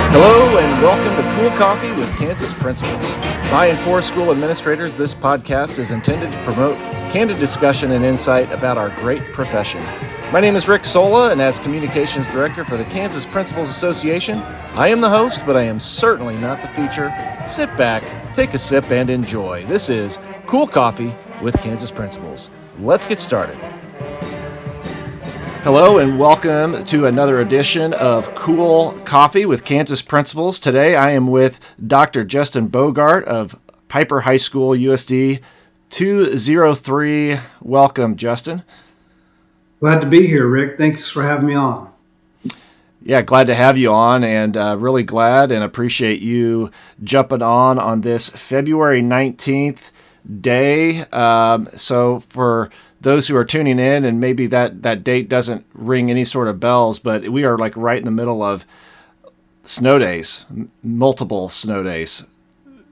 Hello and welcome to Cool Coffee with Kansas Principals. By and for school administrators, this podcast is intended to promote candid discussion and insight about our great profession. My name is Rick Sola, and as Communications Director for the Kansas Principals Association, I am the host, but I am certainly not the feature. Sit back, take a sip, and enjoy. This is Cool Coffee with Kansas Principals. Let's get started. Hello and welcome to another edition of Cool Coffee with Kansas Principals. Today I am with Dr. Justin Bogart of Piper High School USD 203. Welcome, Justin. Glad to be here, Rick. Thanks for having me on. Yeah, glad to have you on, and really glad and appreciate you jumping on this February 19th day. So for those who are tuning in, and maybe that date doesn't ring any sort of bells, but we are like right in the middle of snow days, multiple snow days.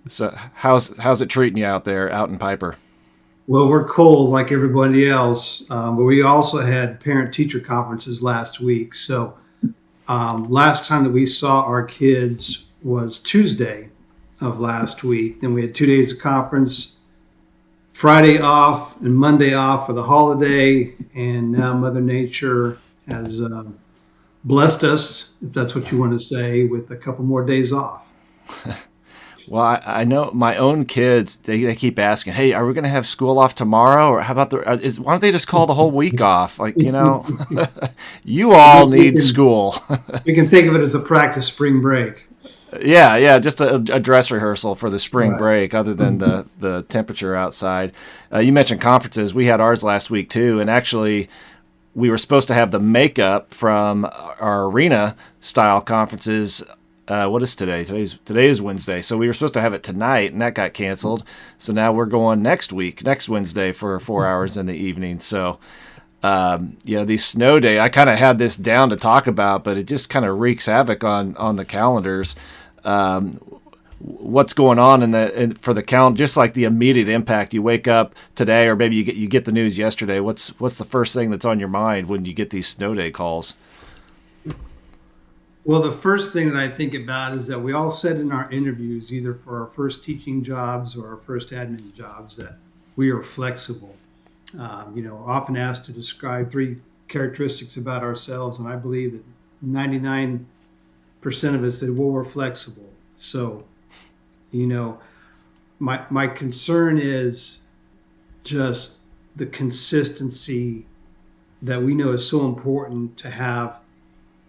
So how's it treating you out there, out in Piper? Well, we're cold like everybody else, but we also had parent-teacher conferences last week. So last time that we saw our kids was Tuesday of last week. Then we had 2 days of conference, Friday off and Monday off for the holiday, and now Mother Nature has blessed us, if that's what you want to say, with a couple more days off. Well, I know my own kids, they keep asking, hey, are we going to have school off tomorrow? Or how about why don't they just call the whole week off? Like, you know, you all need school. We can think of it as a practice spring break. Yeah, just a dress rehearsal for the spring break, other than the temperature outside. You mentioned conferences. We had ours last week, too, and actually we were supposed to have the makeup from our arena-style conferences. What is today? Today is Wednesday, so we were supposed to have it tonight, and that got canceled. So now we're going next Wednesday for 4 hours in the evening. So these snow day, I kind of had this down to talk about, but it just kind of wreaks havoc on the calendars. What's going on for the calendar? Just like the immediate impact. You wake up today, or maybe you get the news yesterday. What's the first thing that's on your mind when you get these snow day calls? Well, the first thing that I think about is that we all said in our interviews, either for our first teaching jobs or our first admin jobs, that we are flexible. Often asked to describe 3 characteristics about ourselves, and I believe that 99% of us said, well, we're flexible. So, my concern is just the consistency that we know is so important to have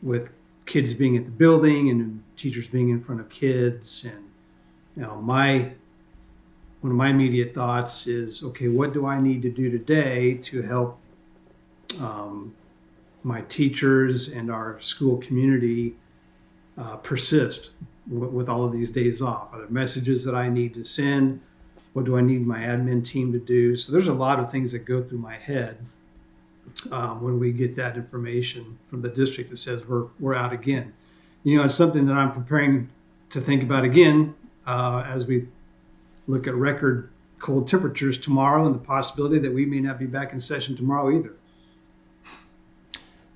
with kids being at the building and teachers being in front of kids. And, one of my immediate thoughts is, okay, what do I need to do today to help my teachers and our school community persist with all of these days off? Are there messages that I need to send? What do I need my admin team to do? So there's a lot of things that go through my head when we get that information from the district that says we're out again. It's something that I'm preparing to think about again as we look at record cold temperatures tomorrow and the possibility that we may not be back in session tomorrow either.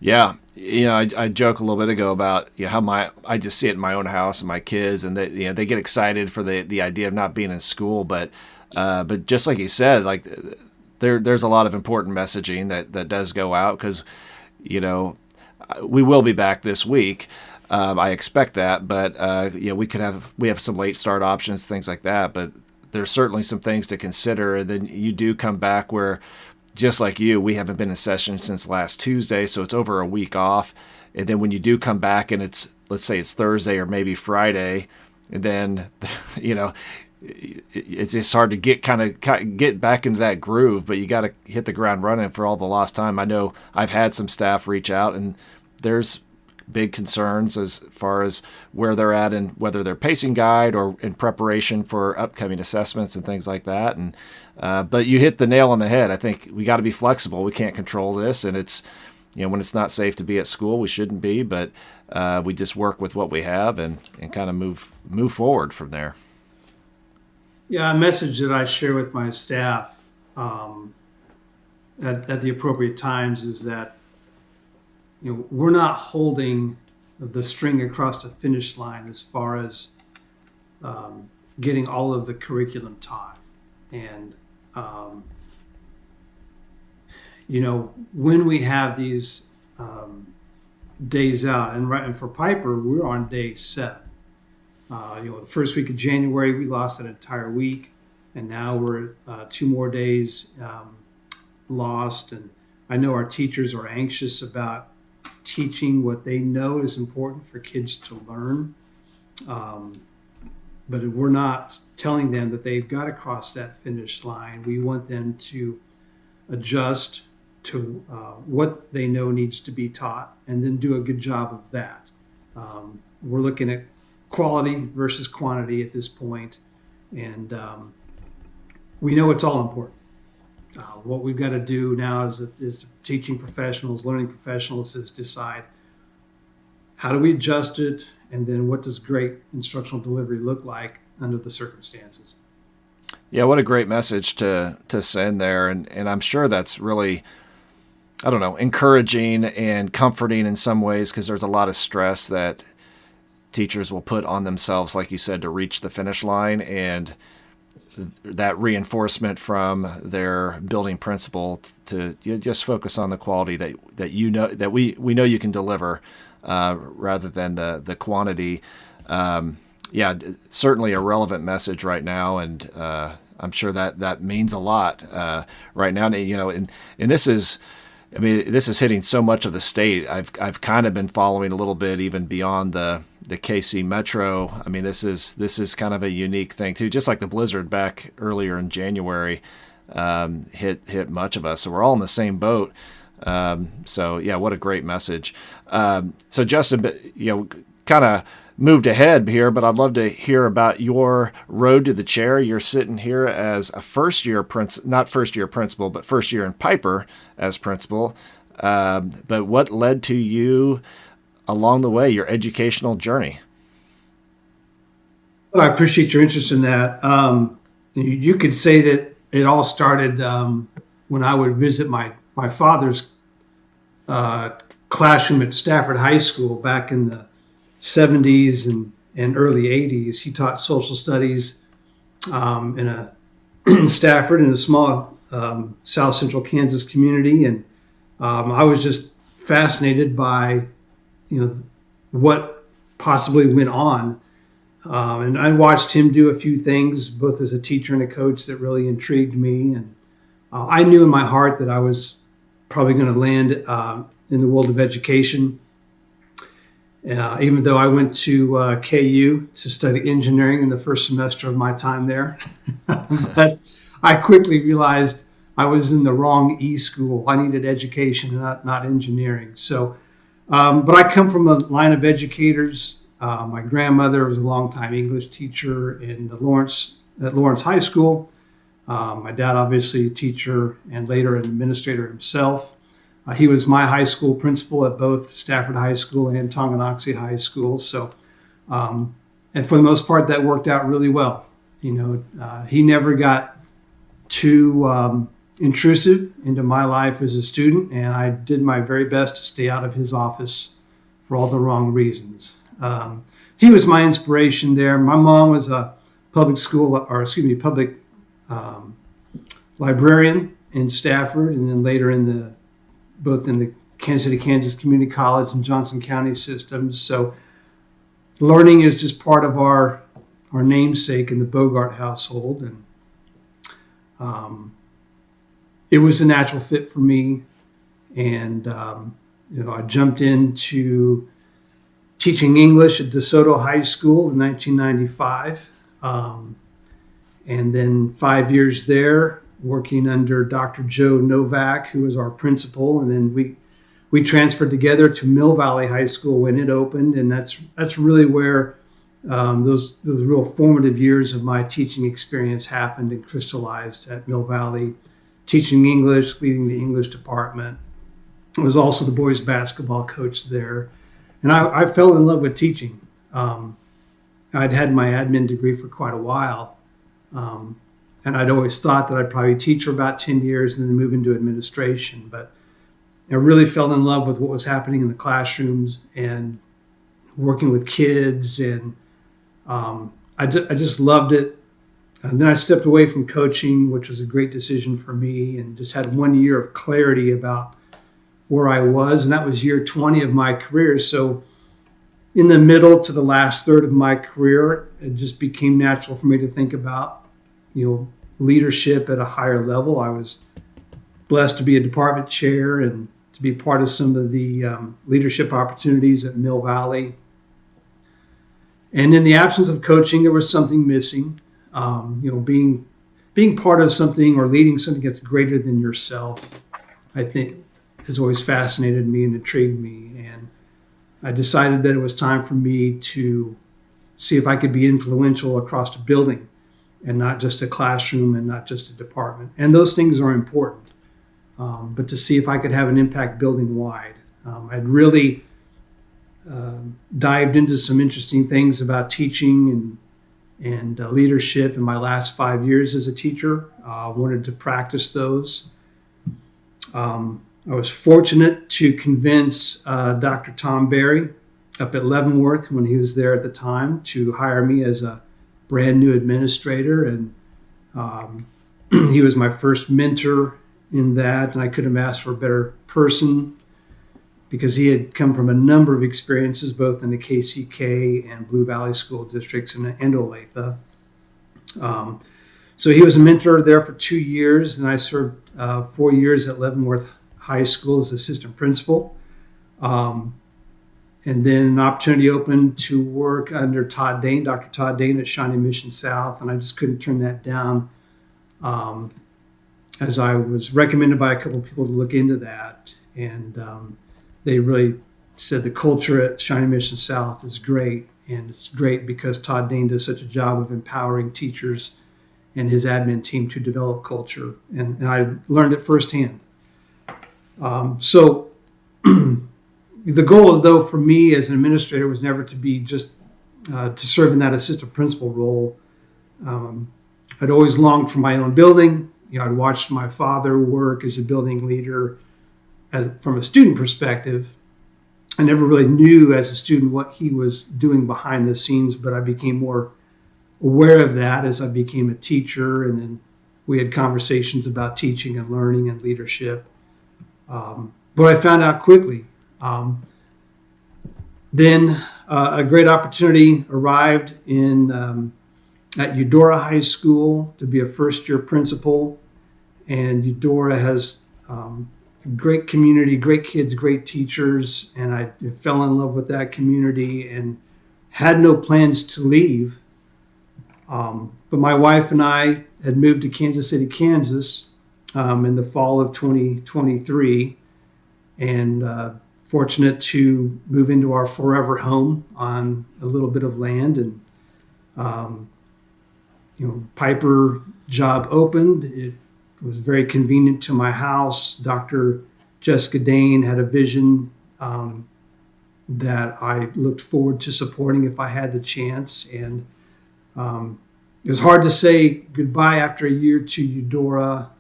Yeah, I joke a little bit ago about how I just see it in my own house and my kids, and they get excited for the idea of not being in school, but just like you said, like there's a lot of important messaging that does go out, because we will be back this week. I expect that, but we have some late start options, things like that, but there's certainly some things to consider. And then you do come back where, just like we haven't been in session since last Tuesday, so it's over a week off. And then when you do come back and let's say it's Thursday or maybe Friday, and then, it's just hard to get back into that groove, but you got to hit the ground running for all the lost time. I know I've had some staff reach out, and there's big concerns as far as where they're at and whether they're pacing guide or in preparation for upcoming assessments and things like that. And but you hit the nail on the head. I think we got to be flexible. We can't control this, and it's when it's not safe to be at school, we shouldn't be. But we just work with what we have and kind of move forward from there. Yeah, a message that I share with my staff at the appropriate times is that we're not holding the string across the finish line as far as getting all of the curriculum taught. And when we have these days out, and for Piper, we're on day 7. The first week of January, we lost an entire week, and now we're 2 more days lost. And I know our teachers are anxious about teaching what they know is important for kids to learn. But we're not telling them that they've got to cross that finish line. We want them to adjust to what they know needs to be taught and then do a good job of that. We're looking at quality versus quantity at this point, and we know it's all important. What we've got to do now is teaching professionals, learning professionals, is decide how do we adjust it, and then what does great instructional delivery look like under the circumstances. Yeah, what a great message to send there, and I'm sure that's really, I don't know, encouraging and comforting in some ways, because there's a lot of stress that teachers will put on themselves, like you said, to reach the finish line, and that reinforcement from their building principal to just focus on the quality that you know that we know you can deliver, rather than the quantity. Certainly a relevant message right now, and I'm sure that means a lot right now. And this is, this is hitting so much of the state. I've kind of been following a little bit even beyond the KC Metro. This is kind of a unique thing too. Just like the blizzard back earlier in January hit much of us. So we're all in the same boat. What a great message. So Justin, kind of moved ahead here, but I'd love to hear about your road to the chair. You're sitting here as a first-year not first-year principal, but first year in Piper as principal. But what led to you along the way, your educational journey? Well, I appreciate your interest in that. You could say that it all started when I would visit my father's classroom at Stafford High School back in the 70s and early 80s. He taught social studies in Stafford, in a small South Central Kansas community, and I was just fascinated by what possibly went on, and I watched him do a few things, both as a teacher and a coach, that really intrigued me. And I knew in my heart that I was probably going to land in the world of education. Even though I went to KU to study engineering in the first semester of my time there. But I quickly realized I was in the wrong school. I needed education, not engineering. So, but I come from a line of educators. My grandmother was a longtime English teacher at Lawrence High School. My dad, obviously a teacher and later an administrator himself. He was my high school principal at both Stafford High School and Tonganoxie High School. So, and for the most part, that worked out really well. He never got too intrusive into my life as a student, and I did my very best to stay out of his office for all the wrong reasons. He was my inspiration there. My mom was a public librarian in Stafford, and then later both in the Kansas City, Kansas Community College and Johnson County systems. So learning is just part of our namesake in the Bogart household. And it was a natural fit for me. And, I jumped into teaching English at DeSoto High School in 1995. And then 5 years there, working under Dr. Joe Novak, who was our principal, and then we transferred together to Mill Valley High School when it opened, and that's really where those real formative years of my teaching experience happened and crystallized at Mill Valley, teaching English, leading the English department. I was also the boys basketball coach there, and I fell in love with teaching. I'd had my admin degree for quite a while. And I'd always thought that I'd probably teach for about 10 years and then move into administration. But I really fell in love with what was happening in the classrooms and working with kids, and I just loved it. And then I stepped away from coaching, which was a great decision for me, and just had 1 year of clarity about where I was. And that was year 20 of my career. So in the middle to the last third of my career, it just became natural for me to think about, leadership at a higher level. I was blessed to be a department chair and to be part of some of the leadership opportunities at Mill Valley. And in the absence of coaching, there was something missing. Being part of something or leading something that's greater than yourself, I think, has always fascinated me and intrigued me. And I decided that it was time for me to see if I could be influential across a building and not just a classroom and not just a department. And those things are important, but to see if I could have an impact building wide. I'd really dived into some interesting things about teaching and leadership in my last 5 years as a teacher. Wanted to practice those. I was fortunate to convince Dr. Tom Berry up at Leavenworth when he was there at the time to hire me as a brand new administrator. And he was my first mentor in that. And I couldn't have asked for a better person because he had come from a number of experiences, both in the KCK and Blue Valley School Districts and Olathe. So he was a mentor there for 2 years, and I served 4 years at Leavenworth High School as assistant principal. And then an opportunity opened to work under Todd Dane, Dr. Todd Dane at Shawnee Mission South, and I just couldn't turn that down, as I was recommended by a couple of people to look into that. And they really said the culture at Shawnee Mission South is great, and it's great because Todd Dane does such a job of empowering teachers and his admin team to develop culture. And I learned it firsthand. So the goal, though, for me as an administrator was never to be just to serve in that assistant principal role. I'd always longed for my own building. I'd watched my father work as a building leader from a student perspective. I never really knew as a student what he was doing behind the scenes, but I became more aware of that as I became a teacher. And then we had conversations about teaching and learning and leadership. But I found out quickly. Then a great opportunity arrived at Eudora High School to be a first-year principal. And Eudora has a great community, great kids, great teachers. And I fell in love with that community and had no plans to leave. But my wife and I had moved to Kansas City, Kansas in the fall of 2023. And fortunate to move into our forever home on a little bit of land. And, Piper job opened. It was very convenient to my house. Dr. Jessica Dane had a vision that I looked forward to supporting if I had the chance. And it was hard to say goodbye after a year to Eudora.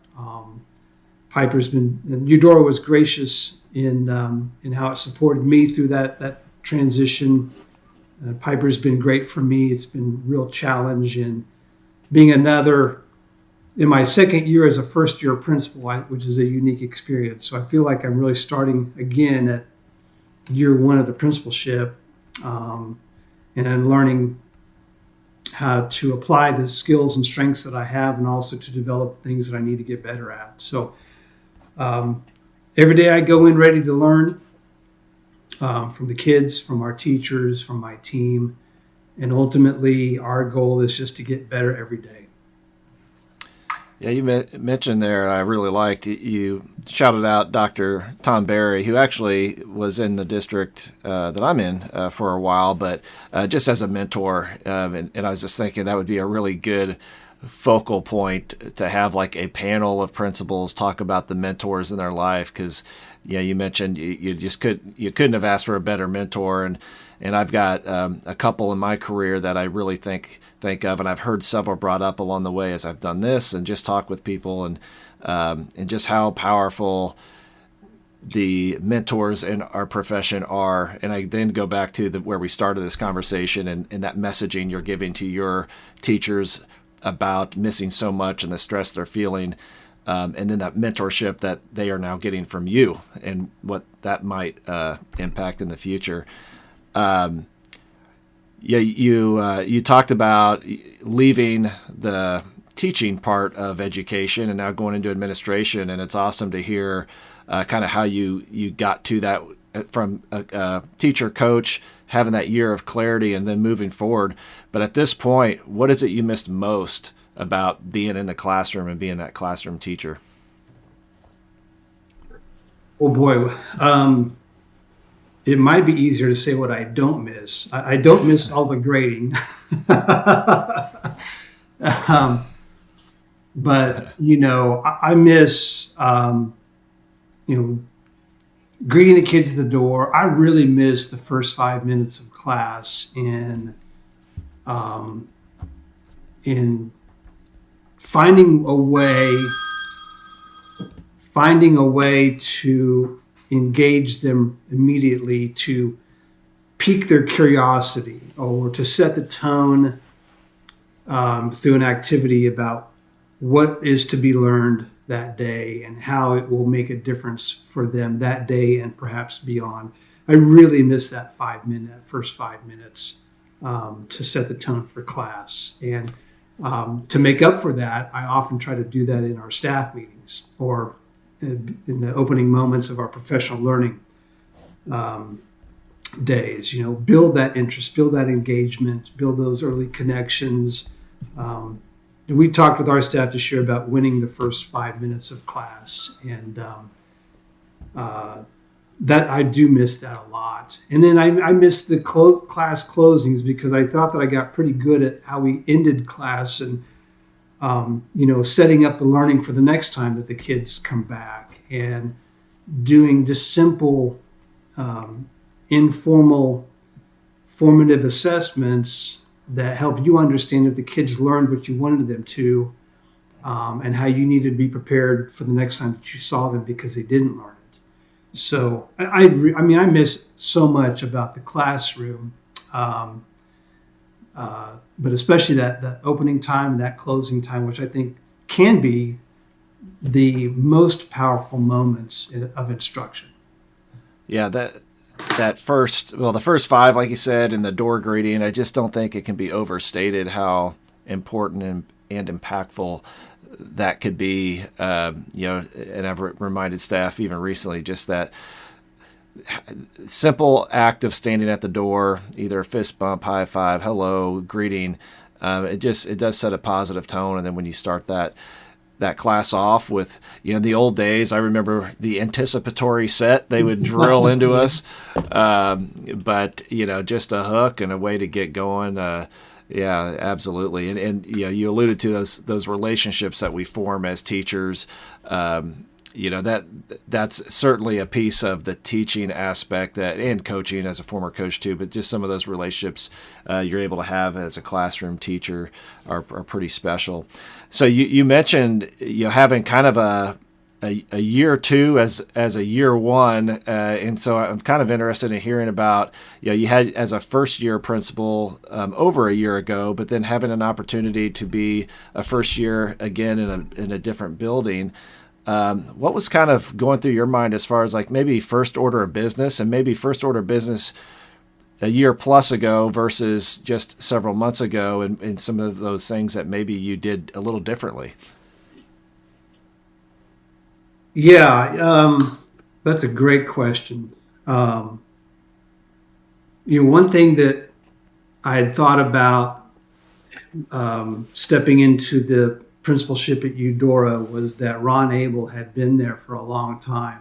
Eudora was gracious in how it supported me through that transition. Piper's been great for me. It's been a real challenge. And being in my second year as a first-year principal, which is a unique experience. So I feel like I'm really starting again at year one of the principalship, and learning how to apply the skills and strengths that I have, and also to develop things that I need to get better at. So every day I go in ready to learn from the kids, from our teachers, from my team. And ultimately, our goal is just to get better every day. Yeah, you mentioned there, I really liked, you shouted out Dr. Tom Berry, who actually was in the district that I'm in for a while, but just as a mentor. And I was just thinking that would be a really good focal point to have like a panel of principals talk about the mentors in their life, because you mentioned you couldn't have asked for a better mentor, and I've got a couple in my career that I really think of, and I've heard several brought up along the way as I've done this and just talk with people, and just how powerful the mentors in our profession are. And I then go back to where we started this conversation, and that messaging you're giving to your teachers about missing so much and the stress they're feeling. And then that mentorship that they are now getting from you and what that might impact in the future. You talked about leaving the teaching part of education and now going into administration, and it's awesome to hear kind of how you got to that from a teacher coach, having that year of clarity and then moving forward. But at this point, what is it you missed most about being in the classroom and being that classroom teacher? Oh boy. It might be easier to say what I don't miss. I don't miss all the grading. um, but, I miss, greeting the kids at the door. I really miss the first 5 minutes of class in finding a way to engage them immediately, to pique their curiosity or to set the tone through an activity about what is to be learned that day and how it will make a difference for them that day and perhaps beyond. I really miss that first 5 minutes to set the tone for class. And to make up for that, I often try to do that in our staff meetings or in the opening moments of our professional learning days. Build that interest, build that engagement, build those early connections. We talked with our staff this year about winning the first 5 minutes of class, and that I do miss that a lot. And then I miss the class closings because I thought that I got pretty good at how we ended class and setting up the learning for the next time that the kids come back and doing just simple, informal, formative assessments that help you understand if the kids learned what you wanted them to, and how you needed to be prepared for the next time that you saw them because they didn't learn it. So I miss so much about the classroom, but especially that opening time and that closing time, which I think can be the most powerful moments of instruction. Yeah, the first 5, like you said, and the door greeting, I just don't think it can be overstated how important and impactful that could be. And I've reminded staff even recently just that simple act of standing at the door, either a fist bump, high five, hello, greeting. It does set a positive tone, and then when you start that class off with, the old days, I remember the anticipatory set they would drill into us. But, just a hook and a way to get going. Yeah, absolutely. And you alluded to those relationships that we form as teachers. That's certainly a piece of the teaching aspect and coaching as a former coach too, but just some of those relationships you're able to have as a classroom teacher are pretty special. So you mentioned having kind of a year two as a year one, and so I'm kind of interested in hearing about you had as a first year principal over a year ago, but then having an opportunity to be a first year again in a different building. What was kind of going through your mind as far as like maybe first order of business and maybe first order of business a year plus ago versus just several months ago, and some of those things that maybe you did a little differently? Yeah, that's a great question. One thing that I had thought about stepping into the principalship at Eudora was that Ron Abel had been there for a long time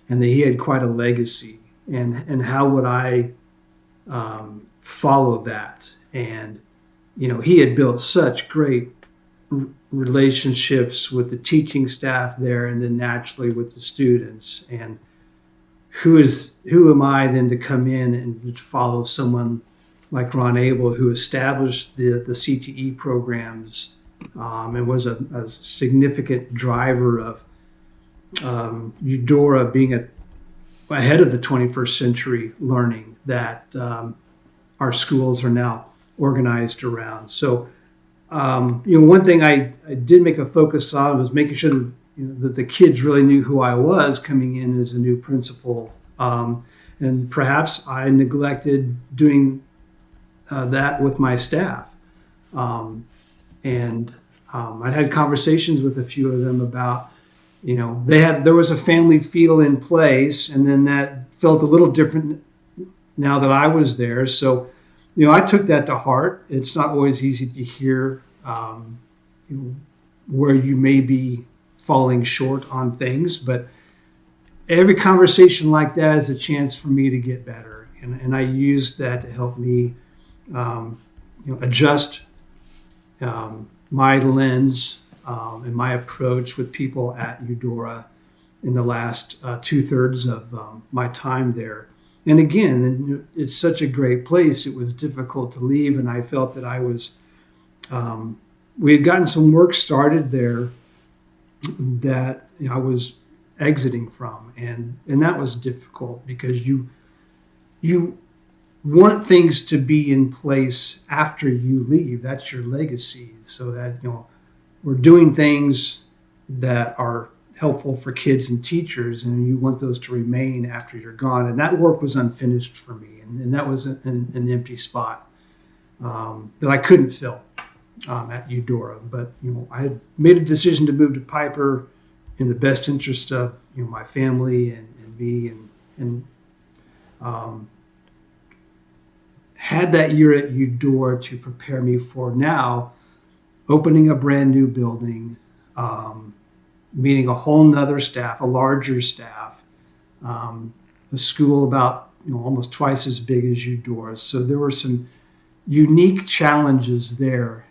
and that he had quite a legacy, and how would I follow that? And he had built such great relationships with the teaching staff there and then naturally with the students, and who am I then to come in and follow someone like Ron Abel, who established the CTE programs and was a significant driver of Eudora being ahead of the 21st century learning that our schools are now organized around. So, one thing I did make a focus on was making sure that, that the kids really knew who I was coming in as a new principal. And perhaps I neglected doing that with my staff. I'd had conversations with a few of them about, there was a family feel in place, and then that felt a little different now that I was there. So, I took that to heart. It's not always easy to hear where you may be falling short on things, but every conversation like that is a chance for me to get better. And I used that to help me adjust my lens and my approach with people at Eudora in the last 2/3 of my time there. And again, it's such a great place. It was difficult to leave, and I felt that I was, we had gotten some work started there that I was exiting from, and that was difficult because you want things to be in place after you leave. That's your legacy, so that we're doing things that are helpful for kids and teachers, and you want those to remain after you're gone. And that work was unfinished for me, and that was an empty spot that I couldn't fill at Eudora. But I had made a decision to move to Piper in the best interest of my family and me, and had that year at Eudora to prepare me for now opening a brand new building, meeting a whole nother staff, a larger staff, a school about almost twice as big as Eudora. So there were some unique challenges there.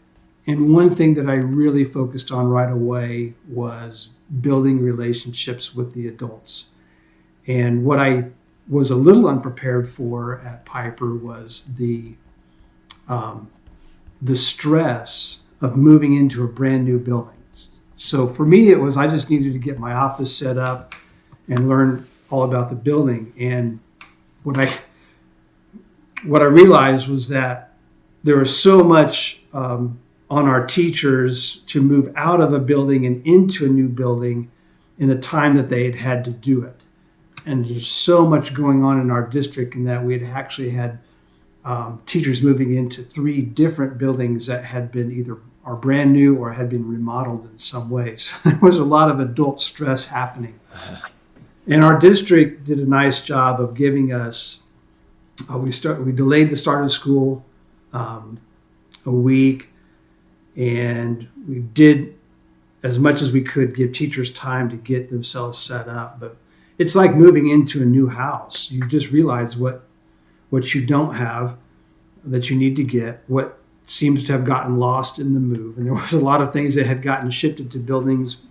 And one thing that I really focused on right away was building relationships with the adults. And what I was a little unprepared for at Piper was the stress of moving into a brand new building. So for me, it was, I just needed to get my office set up and learn all about the building. And what I realized was that there was so much on our teachers to move out of a building and into a new building in the time that they had to do it. And there's so much going on in our district in that we had actually had teachers moving into 3 different buildings that had been either are brand new or had been remodeled in some way. So there was a lot of adult stress happening. And our district did a nice job of giving us, we delayed the start of school a week, and we did as much as we could give teachers time to get themselves set up. But it's like moving into a new house. You just realize what you don't have that you need to get, what seems to have gotten lost in the move. And there was a lot of things that had gotten shifted to buildings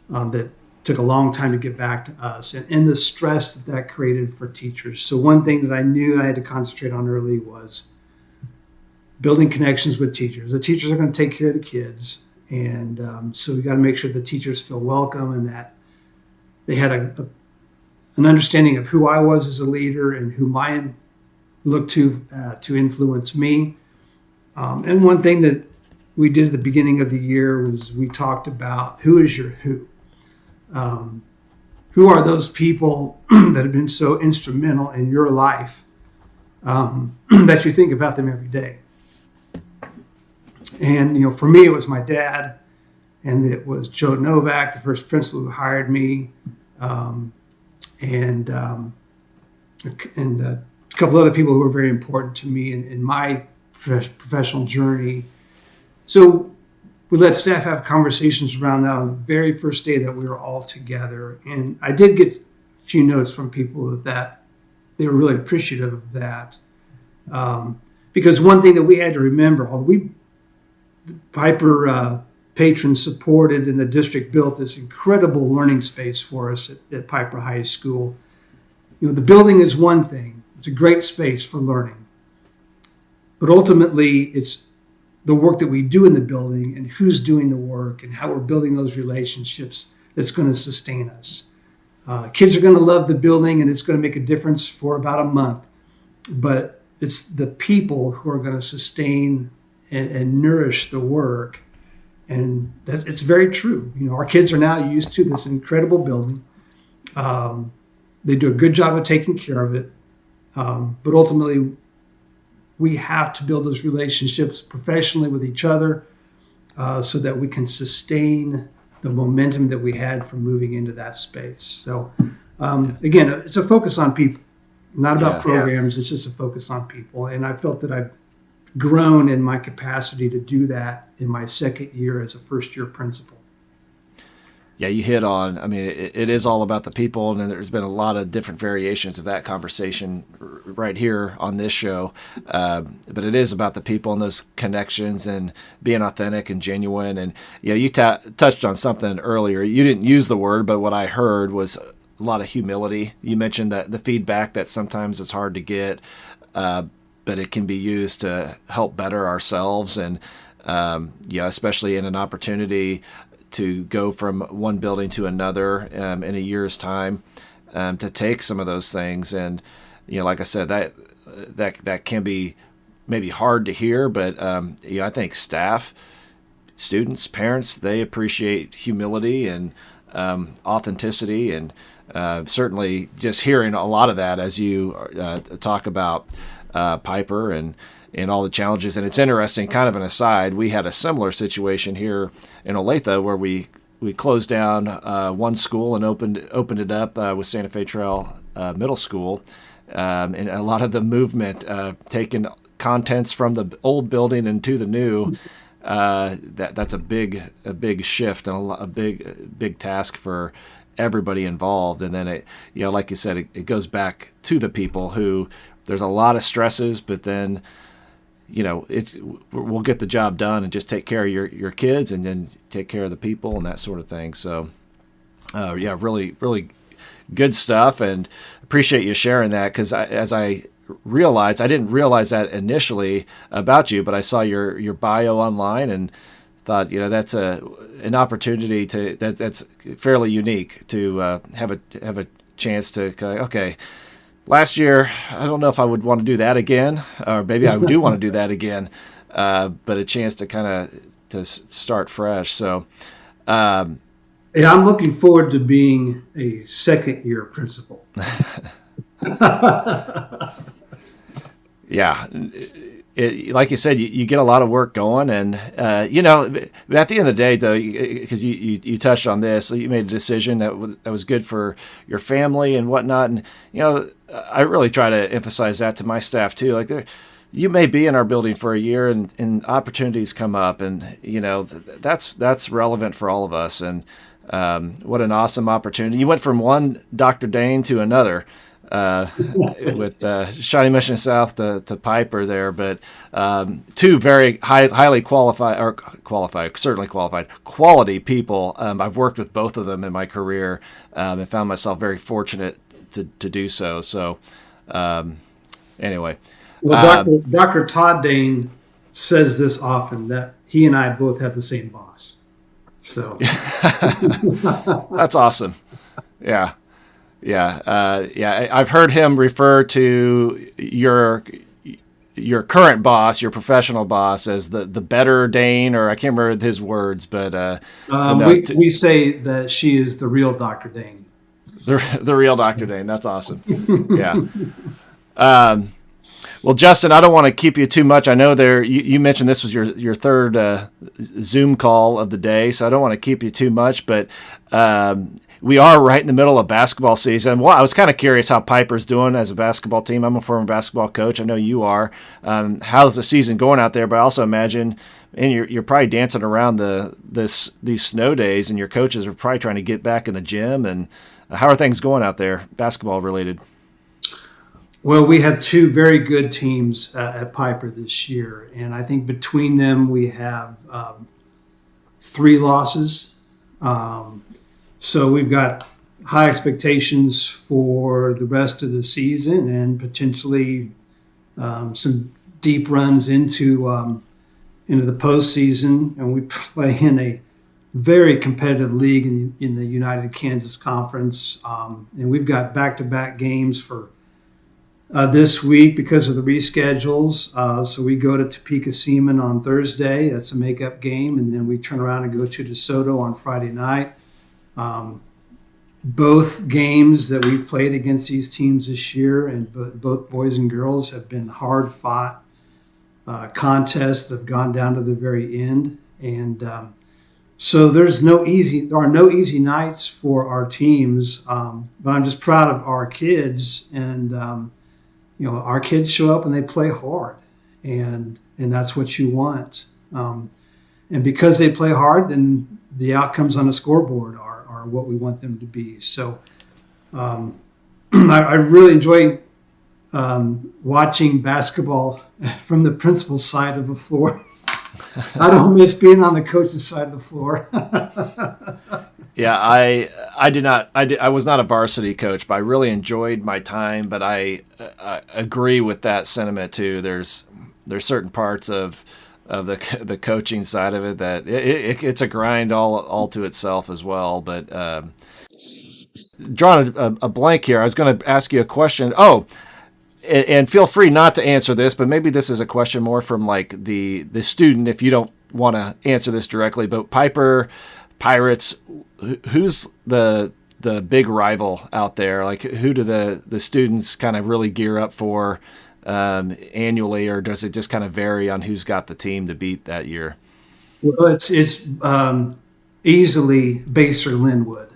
that took a long time to get back to us, and the stress that created for teachers. So one thing that I knew I had to concentrate on early was building connections with teachers. The teachers are going to take care of the kids. And so we got to make sure the teachers feel welcome and that they had an understanding of who I was as a leader and who I looked to influence me. And one thing that we did at the beginning of the year was we talked about who is your who. Who are those people that have been so instrumental in your life that you think about them every day? And, for me, it was my dad, and it was Joe Novak, the first principal who hired me, and a couple other people who were very important to me in my professional journey. So we let staff have conversations around that on the very first day that we were all together. And I did get a few notes from people that they were really appreciative of that. Because one thing that we had to remember, the Piper patrons supported and the district built this incredible learning space for us at Piper High School. The building is one thing. It's a great space for learning. But ultimately, it's the work that we do in the building and who's doing the work and how we're building those relationships that's going to sustain us. Kids are going to love the building, and it's going to make a difference for about a month. But it's the people who are going to sustain and nourish the work. And it's very true. Our kids are now used to this incredible building. They do a good job of taking care of it. But ultimately, we have to build those relationships professionally with each other so that we can sustain the momentum that we had from moving into that space. So, again, it's a focus on people, not about programs. It's just a focus on people. And I felt that I've grown in my capacity to do that in my second year as a first-year principal. Yeah, you hit on, it is all about the people, and there's been a lot of different variations of that conversation right here on this show. But it is about the people and those connections and being authentic and genuine. And you touched on something earlier. You didn't use the word, but what I heard was a lot of humility. You mentioned that the feedback that sometimes it's hard to get, but it can be used to help better ourselves. And, especially in an opportunity to go from one building to another in a year's time, to take some of those things. And, like I said, that can be maybe hard to hear, but I think staff, students, parents, they appreciate humility and authenticity, and certainly just hearing a lot of that as you talk about Piper and all the challenges. And it's interesting, kind of an aside, we had a similar situation here in Olathe where we closed down one school and opened it up with Santa Fe Trail Middle School, and a lot of the movement taking contents from the old building into the new. That's a big shift and a big task for everybody involved. And then it, like you said, it goes back to the people who there's a lot of stresses, but then we'll get the job done and just take care of your kids and then take care of the people and that sort of thing. So, really, really good stuff, and appreciate you sharing that, because as I realized, I didn't realize that initially about you, but I saw your bio online and thought, that's an opportunity that's fairly unique to have a chance to, okay, last year, I don't know if I would want to do that again, or maybe I do want to do that again, but a chance to kind of to start fresh. So, I'm looking forward to being a second-year principal. Yeah. Like you said, you get a lot of work going, and at the end of the day, though, because you touched on this, so you made a decision that was good for your family and whatnot, and I really try to emphasize that to my staff too. Like, you may be in our building for a year, and opportunities come up, and that's relevant for all of us. And what an awesome opportunity! You went from one Dr. Dane to another. With Shawnee Mission South to Piper there, but two very highly certainly qualified, quality people. I've worked with both of them in my career, and found myself very fortunate to do so. So, anyway. Well, Dr. Todd Dane says this often, that he and I both have the same boss. So. That's awesome. Yeah. I've heard him refer to your current boss, your professional boss, as the better Dane, or I can't remember his words, but we say that she is the real Dr. Dane. The real Dr. Dane. That's awesome. Yeah. Well, Justin, I don't want to keep you too much. I know you mentioned this was your third Zoom call of the day, so I don't want to keep you too much, but we are right in the middle of basketball season. Well, I was kind of curious how Piper's doing as a basketball team. I'm a former basketball coach. I know you are. How's the season going out there? But I also imagine, and you're probably dancing around these snow days, and your coaches are probably trying to get back in the gym. And how are things going out there, basketball related? Well, we have two very good teams at Piper this year, and I think between them we have 3 losses. So we've got high expectations for the rest of the season, and potentially some deep runs into the postseason. And we play in a very competitive league in the United Kansas Conference. And we've got back-to-back games for this week because of the reschedules. So we go to Topeka Seaman on Thursday. That's a makeup game. And then we turn around and go to DeSoto on Friday night. Both games that we've played against these teams this year, and both boys and girls, have been hard-fought contests that have gone down to the very end. And so there are no easy nights for our teams, but I'm just proud of our kids. And our kids show up and they play hard, and that's what you want. And because they play hard, then the outcomes on the scoreboard are what we want them to be. So I really enjoy watching basketball from the principal's side of the floor. I don't miss being on the coach's side of the floor. Yeah, I was not a varsity coach, but I really enjoyed my time. But I agree with that sentiment too. There's certain parts of the coaching side of it that it's a grind all to itself as well. But drawing a blank here, I was going to ask you a question. Oh, and feel free not to answer this, but maybe this is a question more from like the student if you don't want to answer this directly. But Piper, Pirates, who's the big rival out there? Like, who do the students kind of really gear up for annually, or does it just kind of vary on who's got the team to beat that year? Well, it's easily Baser Linwood.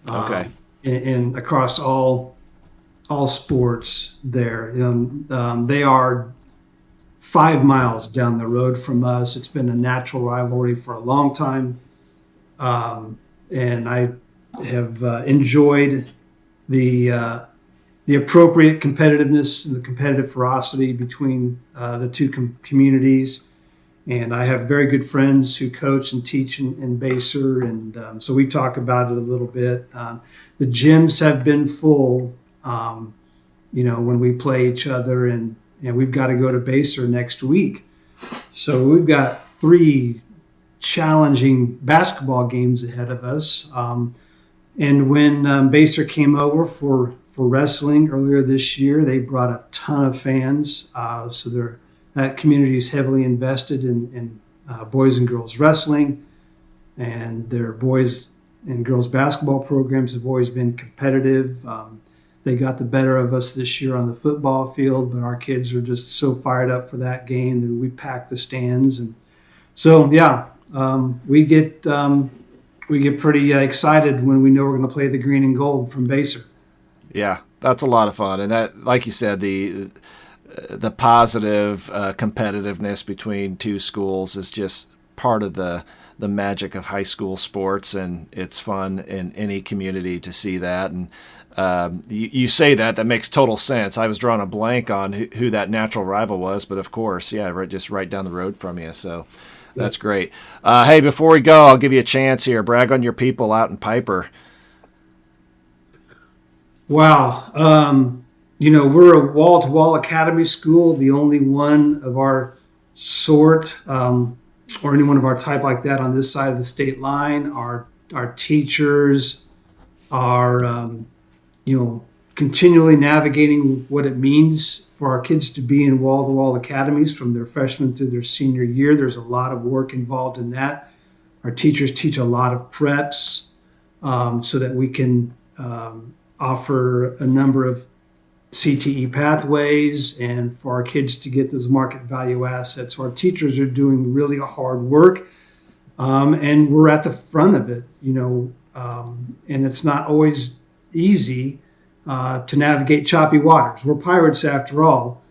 Okay. And across all sports there. They are 5 miles down the road from us. It's been a natural rivalry for a long time. And I have enjoyed the appropriate competitiveness and the competitive ferocity between the two communities. And I have very good friends who coach and teach in Baser. And so we talk about it a little bit. The gyms have been full, when we play each other, and we've got to go to Baser next week. So we've got 3 challenging basketball games ahead of us. And when Baser came over for wrestling earlier this year, they brought a ton of fans. So that community is heavily invested in boys and girls wrestling, and their boys and girls basketball programs have always been competitive. They got the better of us this year on the football field, but our kids are just so fired up for that game that we pack the stands. And so, we get pretty excited when we know we're going to play the green and gold from Baser. Yeah, that's a lot of fun. And that, like you said, the positive competitiveness between two schools is just part of the magic of high school sports, and it's fun in any community to see that. And you say that makes total sense. I was drawing a blank on who that natural rival was, but of course, just right down the road from you. So that's great. Hey, before we go, I'll give you a chance here. Brag on your people out in Piper. Wow. We're a wall-to-wall academy school, the only one of our sort, or any one of our type like that on this side of the state line. Our teachers are, continually navigating what it means for our kids to be in wall-to-wall academies from their freshman through their senior year. There's a lot of work involved in that. Our teachers teach a lot of preps so that we can offer a number of CTE pathways and for our kids to get those market value assets. So our teachers are doing really hard work, and we're at the front of it, and it's not always easy to navigate choppy waters. We're pirates after all.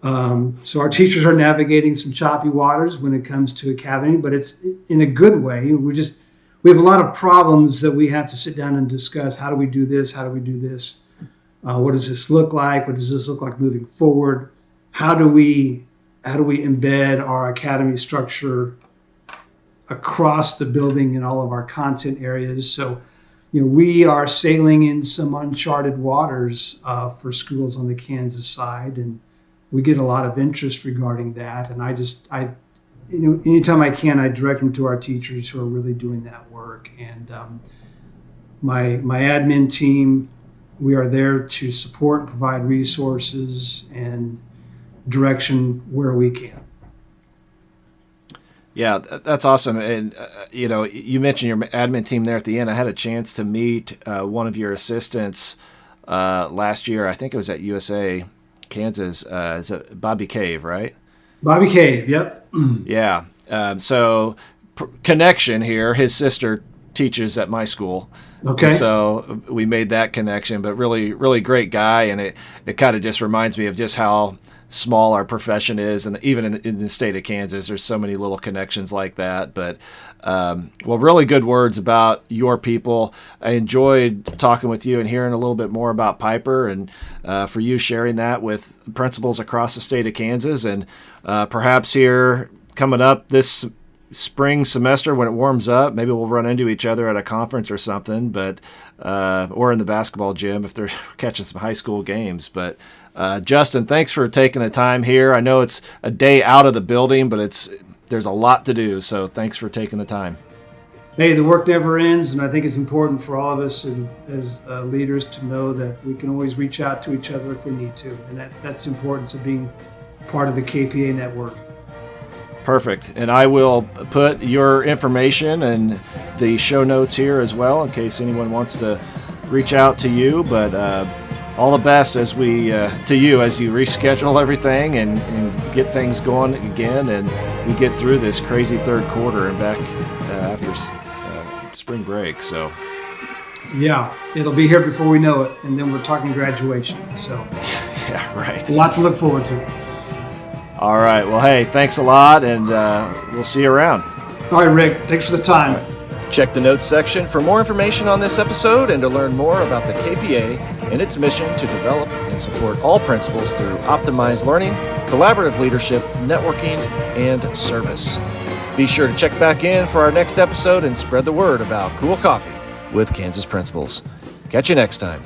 So our teachers are navigating some choppy waters when it comes to academy, but it's in a good way. We have a lot of problems that we have to sit down and discuss. How do we do this? How do we do this? What does this look like? What does this look like moving forward? How do we embed our academy structure across the building in all of our content areas? So, we are sailing in some uncharted waters for schools on the Kansas side, and we get a lot of interest regarding that. And anytime I can, I direct them to our teachers who are really doing that work. And my admin team, we are there to support and provide resources and direction where we can. Yeah, that's awesome. And, you mentioned your admin team there at the end. I had a chance to meet one of your assistants last year. I think it was at USA, Kansas. Is it Bobby Cave, right? Bobby Cave, yep. Yeah. Connection here. His sister teaches at my school. Okay. So we made that connection, but really, really great guy. And it kind of just reminds me of just how small our profession is. And even in the state of Kansas, there's so many little connections like that. But, really good words about your people. I enjoyed talking with you and hearing a little bit more about Piper, and for you sharing that with principals across the state of Kansas. And perhaps here coming up this spring semester when it warms up, maybe we'll run into each other at a conference or something, but or in the basketball gym if they're catching some high school games. But Justin, thanks for taking the time here. I know it's a day out of the building, but there's a lot to do, so thanks for taking the time. Hey, the work never ends, and I think it's important for all of us and as leaders to know that we can always reach out to each other if we need to, and that's the importance of being part of the KPA network. Perfect. And I will put your information and the show notes here as well in case anyone wants to reach out to you. But all the best to you as you reschedule everything and get things going again, and we get through this crazy third quarter and back after spring break. So yeah, it'll be here before we know it, and then we're talking graduation. So yeah, right. A lot to look forward to. All right. Well, hey, thanks a lot, and we'll see you around. All right, Rick. Thanks for the time. Check the notes section for more information on this episode and to learn more about the KPA and its mission to develop and support all principals through optimized learning, collaborative leadership, networking, and service. Be sure to check back in for our next episode and spread the word about cool coffee with Kansas principals. Catch you next time.